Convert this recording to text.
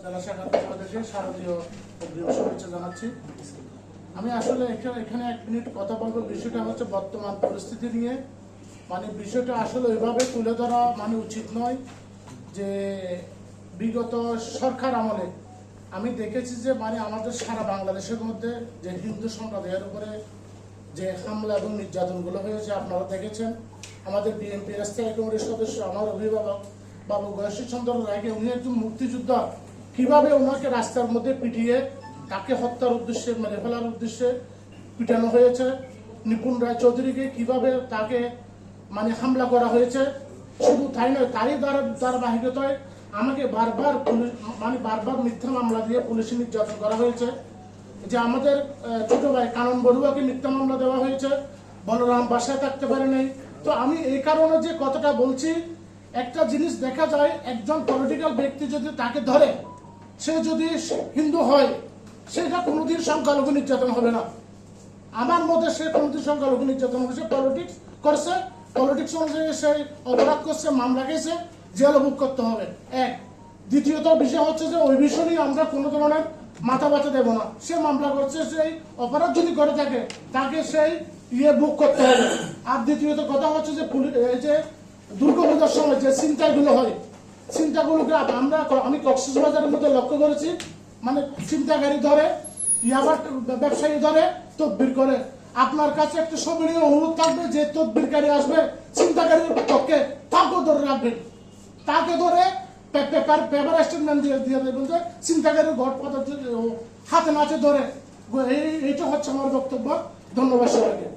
জেলা শাখার পক্ষ থেকে শারদীয় অগ্রিম শুভেচ্ছা জানাচ্ছি। আমি আসলে এখানে 1 মিনিট কথা বলবো। বিষয়টা হচ্ছে বর্তমান পরিস্থিতি নিয়ে। বিষয়টা আসলে ওইভাবে তুলে ধরা উচিত নয় যে বিগত সরকার আমলে আমি দেখেছি যে আমাদের সারা বাংলাদেশের মধ্যে যে হিন্দু সম্প্রদায়ের উপরে যে হামলা এবং নির্যাতনগুলো হয়েছে আপনারা দেখেছেন। আমাদের বিএনপির স্থায়ী কমিটির সদস্য আমার অভিভাবক বাবু গয়েশ্বর চন্দ্র রায়কে, উনি একজন মুক্তিযোদ্ধা, কিভাবে ওনাকে রাস্তার মধ্যে পিটিয়ে তাকে হত্যার উদ্দেশ্যে মেরে ফেলার উদ্দেশ্যে পিটানো হয়েছে। নিপুণ রায় চৌধুরীকে কিভাবে তাকে হামলা করা হয়েছে। শুধু তাই নয়, তারই ধারাবাহিকতায় আমাকে বারবার মিথ্যা মামলা দিয়ে পুলিশি নির্যাতন করা হয়েছে। যে আমাদের ছোট ভাই কানন বড়ুয়াকে মিথ্যা মামলা দেওয়া হয়েছে, বলরাম বাসায় থাকতে পারে নাই। তো আমি এই কারণে যে কথাটা বলছি, একটা জিনিস দেখা যায়, একজন পলিটিক্যাল ব্যক্তি যদি তাকে ধরে, সে যদি হিন্দু হয়, সেটা কোনোদিন সংখ্যালঘু নির্যাতন হবে না। আমার মতে সে কোনোদিন সংখ্যালঘু নির্যাতন হবে। সে পলিটিক্স করছে, পলিটিক্স অনুযায়ী সে অপরাধ করছে, মামলা গেছে, জেল ভোগ করতে হবে। দ্বিতীয়ত বিষয় হচ্ছে যে ওই বিষয় নিয়ে আমরা কোনো ধরনের মাথা ব্যথা দেবো না। সে মামলা করছে, সেই অপরাধ যদি করে থাকে তাকে সেই ভোগ করতে হবে। আর দ্বিতীয়ত কথা হচ্ছে যে এই যে দুর্গাপূজার সময় যে ছিনতাইগুলো হয়, ছিনতাইগুলোকে আমি কক্সবাজারের মধ্যে লক্ষ্য করেছি। ছিনতাইকারী ধরে, ইয়াবার ব্যবসায়ী ধরে, তদবির করে। আপনার কাছে একটা সবিনয় অনুরোধ থাকবে, যে তদবিরকারী আসবে ছিনতাইকারীর পক্ষে, তাকেও ধরে রাখবেন। তাকে ধরে পেপার স্টেটমেন্ট দিয়ে দেবেন যে ছিনতাইকারীর ঘর পদার্থ হাতে নাচে ধরে। এইটা হচ্ছে আমার বক্তব্য। ধন্যবাদ সবাইকে।